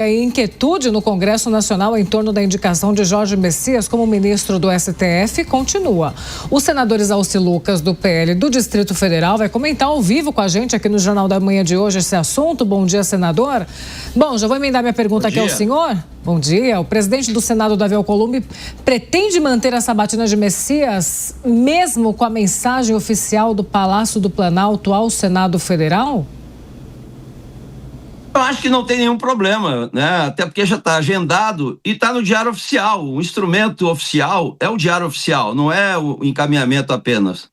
A inquietude no Congresso Nacional em torno da indicação de Jorge Messias como ministro do STF continua. O senador Exausti Lucas, do PL do Distrito Federal, vai comentar ao vivo com a gente aqui no Jornal da Manhã de hoje esse assunto. Bom dia, senador. Bom, já vou emendar minha pergunta aqui ao senhor. Bom dia. O presidente do Senado, Davi Alcolumbre, pretende manter a sabatina de Messias, mesmo com a mensagem oficial do Palácio do Planalto ao Senado Federal? Eu acho que não tem nenhum problema, né? Até porque já está agendado e está no Diário Oficial. O instrumento oficial é o Diário Oficial, não é o encaminhamento apenas.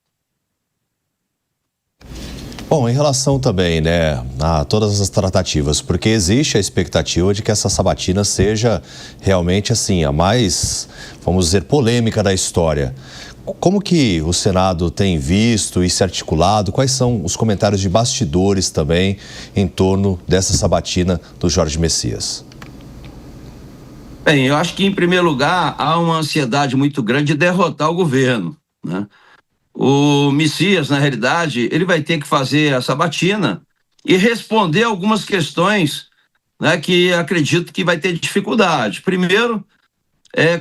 Bom, em relação também, né, a todas as tratativas, porque existe a expectativa de que essa sabatina seja realmente, assim, a mais, vamos dizer, polêmica da história. Como que o Senado tem visto e se articulado? Quais são os comentários de bastidores também em torno dessa sabatina do Jorge Messias? Bem, eu acho que, em primeiro lugar, há uma ansiedade muito grande de derrotar o governo, né? O Messias, na realidade, ele vai ter que fazer a sabatina e responder algumas questões, né, que acredito que vai ter dificuldade. Primeiro,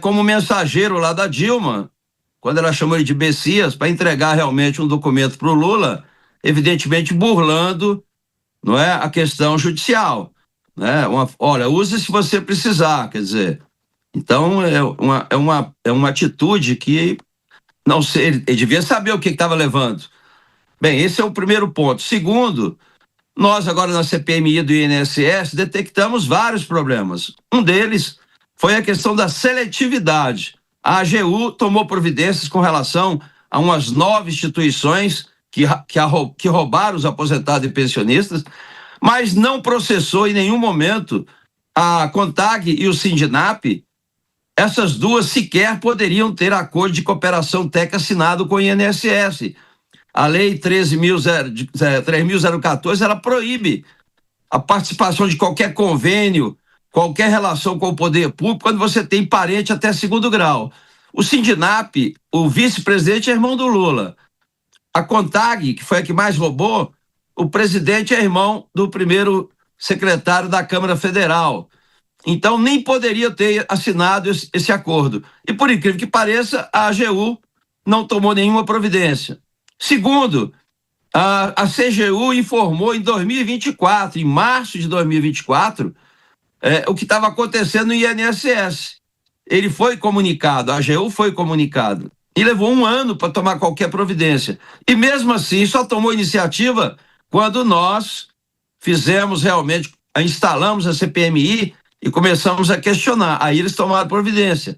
como mensageiro lá da Dilma, quando ela chamou ele de Messias, para entregar realmente um documento para o Lula, evidentemente burlando, não é, a questão judicial, né? Olha, use se você precisar, quer dizer. Então, é uma atitude que, não sei, ele devia saber o que estava levando. Bem, esse é o primeiro ponto. Segundo, nós agora na CPMI do INSS detectamos vários problemas. Um deles foi a questão da seletividade. A AGU tomou providências com relação a umas 9 instituições que roubaram os aposentados e pensionistas, mas não processou em nenhum momento a CONTAG e o Sindinap. Essas duas sequer poderiam ter acordo de cooperação técnica assinado com o INSS. A Lei 13.014, ela proíbe a participação de qualquer convênio, qualquer relação com o poder público, quando você tem parente até 2º grau. O Sindinap, o vice-presidente é irmão do Lula. A CONTAG, que foi a que mais roubou, o presidente é irmão do primeiro secretário da Câmara Federal. Então, nem poderia ter assinado esse acordo. E, por incrível que pareça, a AGU não tomou nenhuma providência. Segundo, a CGU informou em 2024, em março de 2024, o que estava acontecendo no INSS. Ele foi comunicado, a AGU foi comunicado, e levou 1 ano para tomar qualquer providência. E mesmo assim, só tomou iniciativa quando nós fizemos realmente, instalamos a CPMI e começamos a questionar. Aí eles tomaram providência.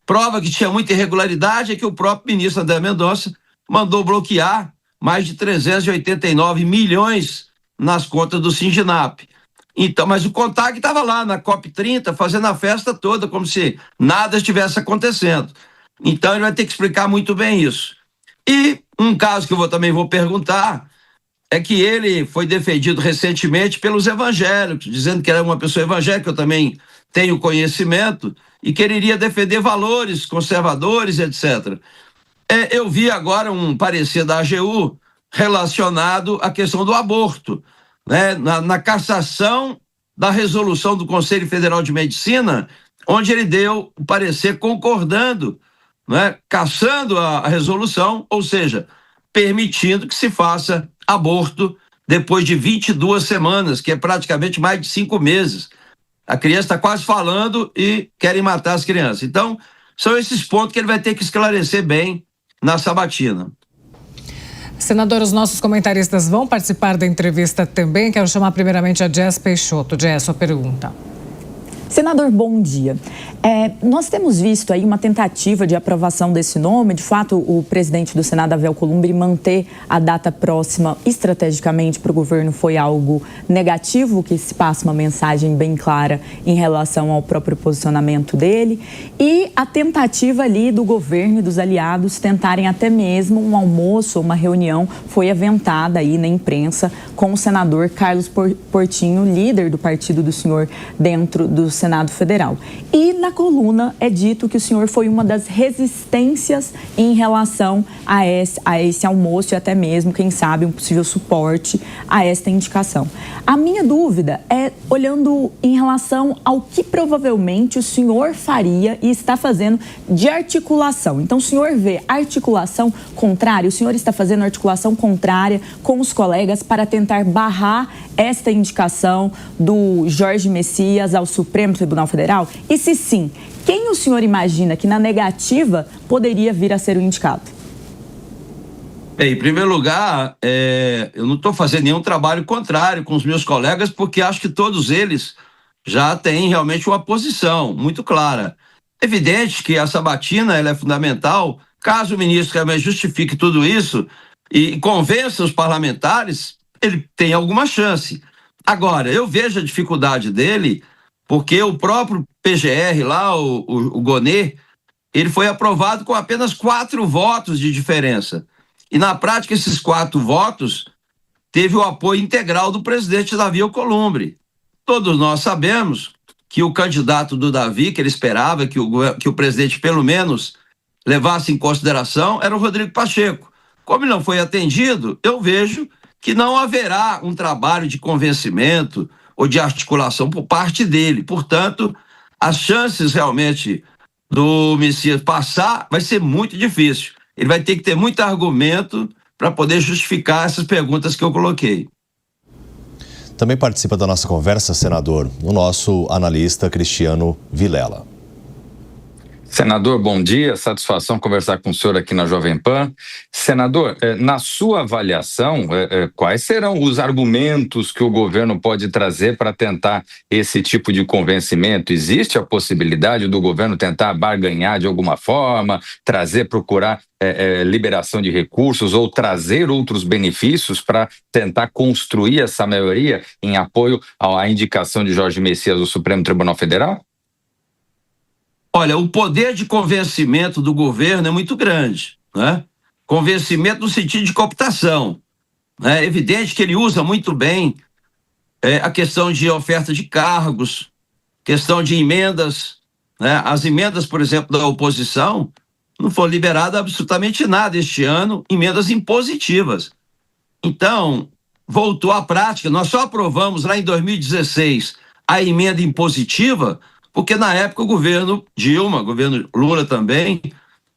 Prova que tinha muita irregularidade é que o próprio ministro André Mendonça mandou bloquear mais de 389 milhões nas contas do Sindinap. Então, mas o CONTAG estava lá na COP30 fazendo a festa toda, como se nada estivesse acontecendo. Então ele vai ter que explicar muito bem isso. E um caso que eu também vou perguntar é que ele foi defendido recentemente pelos evangélicos, dizendo que era uma pessoa evangélica, eu também tenho conhecimento, e que ele iria defender valores conservadores, etc. Eu vi agora um parecer da AGU relacionado à questão do aborto, né? Na cassação da resolução do Conselho Federal de Medicina, onde ele deu o parecer concordando, né? Cassando a resolução, ou seja, permitindo que se faça aborto depois de 22 semanas, que é praticamente mais de 5 meses. A criança está quase falando e querem matar as crianças. Então, são esses pontos que ele vai ter que esclarecer bem na sabatina. Senador, os nossos comentaristas vão participar da entrevista também. Quero chamar primeiramente a Jess Peixoto. Jess, sua pergunta. Senador, bom dia. Nós temos visto aí uma tentativa de aprovação desse nome. De fato, o presidente do Senado, Davi Alcolumbre, manter a data próxima estrategicamente para o governo foi algo negativo, que se passa uma mensagem bem clara em relação ao próprio posicionamento dele. E a tentativa ali do governo e dos aliados tentarem até mesmo um almoço, uma reunião, foi aventada aí na imprensa com o senador Carlos Portinho, líder do partido do senhor dentro do Senado Federal. E na coluna é dito que o senhor foi uma das resistências em relação a esse almoço e até mesmo, quem sabe, um possível suporte a esta indicação. A minha dúvida é, olhando em relação ao que provavelmente o senhor faria e está fazendo de articulação. Então, o senhor vê articulação contrária, o senhor está fazendo articulação contrária com os colegas para tentar barrar esta indicação do Jorge Messias ao Supremo Tribunal Federal? E se sim, quem o senhor imagina que na negativa poderia vir a ser o indicado? Bem, em primeiro lugar, eu não estou fazendo nenhum trabalho contrário com os meus colegas, porque acho que todos eles já têm realmente uma posição muito clara. É evidente que a sabatina ela é fundamental, caso o ministro realmente justifique tudo isso e convença os parlamentares, ele tem alguma chance. Agora, eu vejo a dificuldade dele, porque o próprio PGR lá, o Gonê, ele foi aprovado com apenas 4 votos de diferença. E na prática, esses 4 votos teve o apoio integral do presidente Davi Alcolumbre. Todos nós sabemos que o candidato do Davi, que ele esperava que o presidente pelo menos levasse em consideração, era o Rodrigo Pacheco. Como ele não foi atendido, eu vejo que não haverá um trabalho de convencimento ou de articulação por parte dele. Portanto, as chances realmente do Messias passar vai ser muito difícil. Ele vai ter que ter muito argumento para poder justificar essas perguntas que eu coloquei. Também participa da nossa conversa, senador, o nosso analista Cristiano Vilela. Senador, bom dia, satisfação conversar com o senhor aqui na Jovem Pan. Senador, na sua avaliação, quais serão os argumentos que o governo pode trazer para tentar esse tipo de convencimento? Existe a possibilidade do governo tentar barganhar de alguma forma, procurar liberação de recursos ou trazer outros benefícios para tentar construir essa maioria em apoio à indicação de Jorge Messias ao Supremo Tribunal Federal? Olha, o poder de convencimento do governo é muito grande, né? Convencimento no sentido de cooptação. É evidente que ele usa muito bem a questão de oferta de cargos, questão de emendas, né? As emendas, por exemplo, da oposição, não foram liberadas absolutamente nada este ano, emendas impositivas. Então, voltou à prática, nós só aprovamos lá em 2016 a emenda impositiva, porque na época o governo Dilma, o governo Lula também,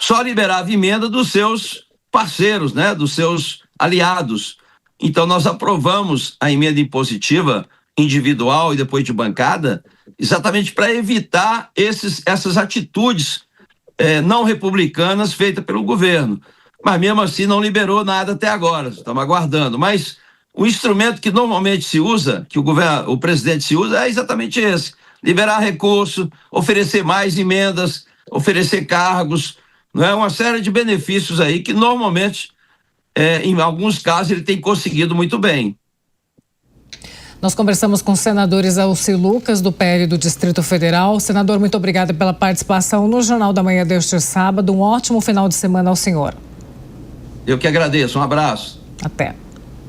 só liberava emenda dos seus parceiros, né, dos seus aliados. Então nós aprovamos a emenda impositiva individual e depois de bancada, exatamente para evitar essas atitudes não republicanas feitas pelo governo. Mas mesmo assim não liberou nada até agora, estamos aguardando. Mas o instrumento que normalmente se usa, que o presidente se usa, é exatamente esse: liberar recurso, oferecer mais emendas, oferecer cargos, não é? Uma série de benefícios aí que normalmente, em alguns casos, ele tem conseguido muito bem. Nós conversamos com o senador Isaúci Lucas, do PL do Distrito Federal. Senador, muito obrigada pela participação no Jornal da Manhã deste sábado. Um ótimo final de semana ao senhor. Eu que agradeço. Um abraço. Até.